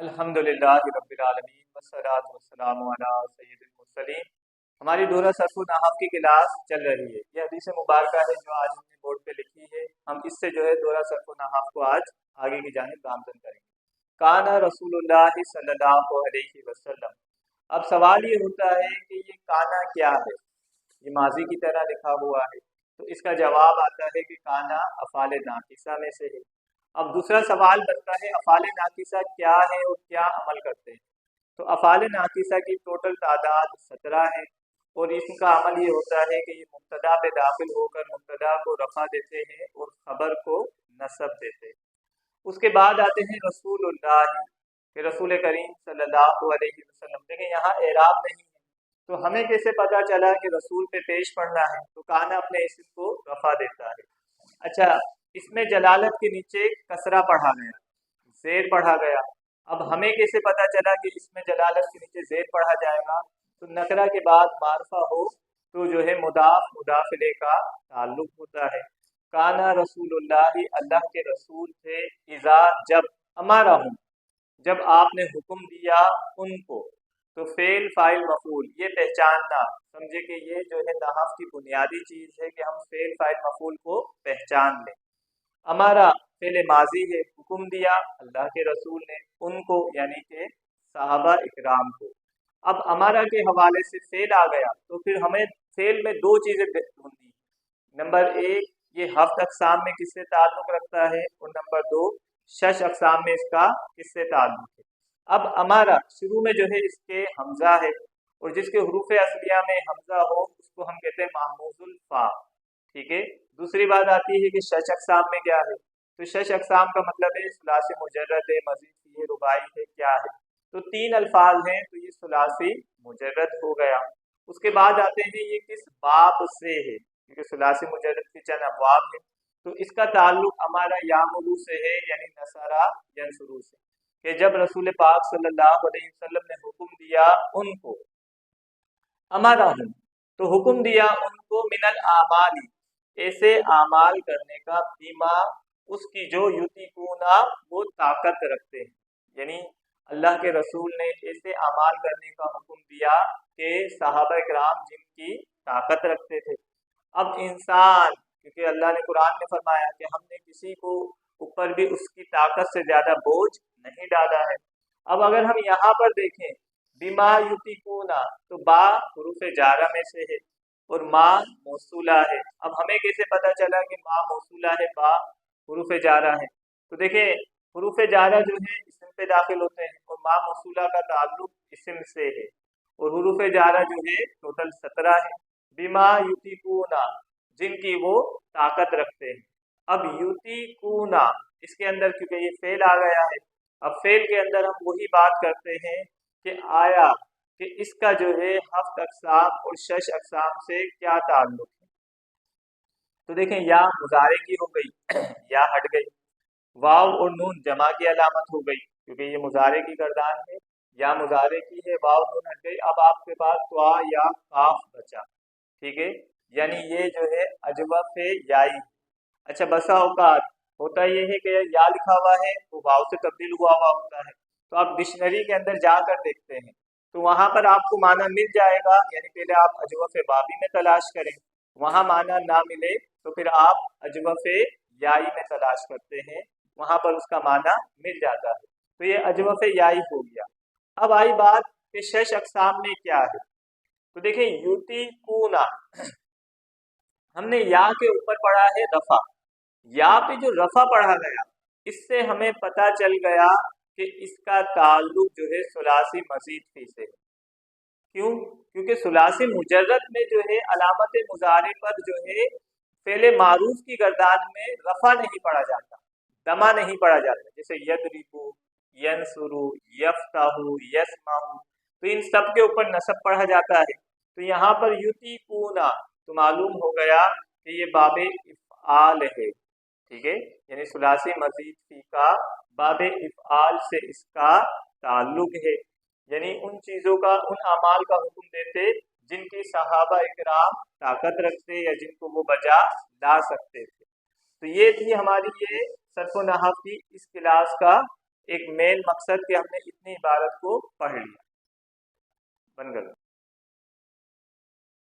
अल्हम्दुलिल्लाह रब्बिल आलमीन वस्सलातु वस्सलामु अला सय्यिदिल मुरसलीन। हमारी दूरा सरफु नहव की क्लास चल रही है। ये हदीस मुबारका है जो आज हमने बोर्ड पे लिखी है। हम इससे जो है दूरा सरफु नहव को आज आगे की जानिब गामजन करेंगे। काना रसूलुल्लाह सल्लल्लाहु अलैहि वसल्लम। अब सवाल ये होता है कि ये काना क्या है। ये माजी की तरह लिखा हुआ है, तो इसका जवाब आता है कि काना अफ़ाल नाकिसा में से है। अब दूसरा सवाल बनता है अफ़ाल नाकिसा क्या है और क्या अमल करते हैं। तो अफ़ाल नाकिसा की टोटल तादाद 17 है और इसका अमल ये होता है कि ये मुब्तदा पे दाखिल होकर मुब्तदा को रफ़ा देते हैं और ख़बर को नसब देते हैं। उसके बाद आते हैं रसूलुल्लाह कि रसूल करीम सल्लल्लाहु अलैहि वसल्लम। देखें यहाँ एराब नहीं है, तो हमें कैसे पता चला कि रसूल पे पेश पढ़ना है। तो काना अपने इस्म को रफ़ा देता है। अच्छा, इसमें जलालत के नीचे कसरा पढ़ा गया, ज़ेर पढ़ा गया। अब हमें कैसे पता चला कि इसमें जलालत के नीचे ज़ेर पढ़ा जाएगा। तो नकरा के बाद मारफा हो तो जो है मुदाफ मुदाफिले का ताल्लुक होता है। काना रसूलुल्लाह, अल्लाह के रसूल थे, इज़ा जब, अमारा हूँ जब आपने हुक्म दिया उनको। तो फेल फाइल मफूल ये पहचानना, समझे कि ये जो है नहव की बुनियादी चीज़ है कि हम फेल फाइल मफूल को पहचान लें। हमारा फेल माजी है, हुक्म दिया अल्लाह के रसूल ने उनको यानी कि साहबा इकराम को। अब हमारा के हवाले से फेल आ गया तो फिर हमें फेल में दो चीज़ें ढूंढनी। नंबर एक, ये हफ्त अक़साम में किससे ताल्लुक़ रखता है, और नंबर दो, शश अक़साम में इसका किससे ताल्लुक़ है। अब हमारा शुरू में जो है इसके हमज़ा है और जिसके हुरूफ असलिया में हमज़ा हो उसको हम कहते हैं महमूजुल फा। ठीक है। दूसरी बात आती है कि शश अक़साम में क्या है। तो शश अक़साम का मतलब है सुलासी मुजर्रद है, मज़ीद है, रुबाई है, क्या है। तो तीन अल्फाज हैं, तो ये सुलासी मुजर्रद हो गया। उसके बाद आते हैं ये किस बाब से है, क्योंकि सुलासी मुजर्रद के चंद अबवाब है। तो इसका ताल्लुक हमारा यामुरु से है, यानी नसरा यंसुरु से, कि जब रसूल पाक सल्लल्लाहु अलैहि वसल्लम ने हुक्म दिया उनको, अमारा हूँ तो हुक्म दिया उनको, मिनल आमाली ऐसे आमाल करने का, बीमा उसकी जो युतिकूना वो ताकत रखते हैं। यानी अल्लाह के रसूल ने ऐसे आमाल करने का हुक्म दिया कि सहाबा इकराम जिनकी ताकत रखते थे। अब इंसान, क्योंकि अल्लाह ने कुरान में फरमाया कि हमने किसी को ऊपर भी उसकी ताकत से ज़्यादा बोझ नहीं डाला है। अब अगर हम यहाँ पर देखें बिमा युतिकूना, तो बा हुरूफ जारा में से है और माँ मौसूला है। अब हमें कैसे पता चला कि माँ मौसूला है, बा हुरूफ जारा है। तो देखें हुरूफ जारा जो है इसम पे दाखिल होते हैं और माँ मौसूला का ताल्लुक इसम से है, और हुरूफ जारा जो है टोटल 17 है। बिमा युतिकूना जिनकी वो ताकत रखते हैं। अब युतिकूना इसके अंदर क्योंकि ये फेल आ गया है, अब फेल के अंदर हम वही बात करते हैं कि आया कि इसका जो है हफ्त अक़साम और शश अक़साम से क्या ताल्लुक है। तो देखें या मुजारे की हो गई या हट गई, वाव और नून जमा की अलामत हो गई क्योंकि ये मुजारे की गर्दान है, या मुजारे की है, वाव नून हट गई। अब आपके पास त्वा या काफ बचा। ठीक है, यानी ये जो है अजवफ याई। अच्छा, बसा औकात होता ये है कि या लिखा हुआ है वो वाव से तब्दील हुआ होता है। तो आप डिक्शनरी के अंदर जाकर देखते हैं तो वहाँ पर आपको माना मिल जाएगा। यानी पहले आप अजवफ बाबी में तलाश करें, वहाँ माना ना मिले तो फिर आप अजवफ याई में तलाश करते हैं, वहाँ पर उसका माना मिल जाता है। तो ये अजवफ याई हो गया। अब आई बात कि शश अक़साम में क्या है। तो देखिए युतिकूना हमने या के ऊपर पढ़ा है रफा, या पे जो रफा पढ़ा गया इससे हमें पता चल गया कि इसका ताल्लुक जो है सुलासी मजीद फी से। क्यों? क्योंकि सुलासी मुजर्रद में जो है अलामत मुजारे पर जो है फेले मारूफ की गर्दान में रफा नहीं पढ़ा जाता, दमा नहीं पढ़ा जाता। जैसे यदरिबु, यनसुरु, यफ्ताहु, यस्माहु, तो इन सब के ऊपर नसब पढ़ा जाता है। तो यहाँ पर युतिकूना तो मालूम हो गया कि ये बाबे इफ़आल है। ठीक है, यानी सुलासी मजीद फी का बाबे इफ़आल से इसका ताल्लुक है। यानी उन चीज़ों का, उन अमाल का हुक्म देते जिनकी सहाबा इकराम ताकत रखते या जिनको वो बजा ला सकते थे। तो ये थी हमारी ये सर्फ़ नहव की इस क्लास का ایک مین مقصد کہ ہم نے اتنی عبارت کو پڑھ لیا، بن گیا۔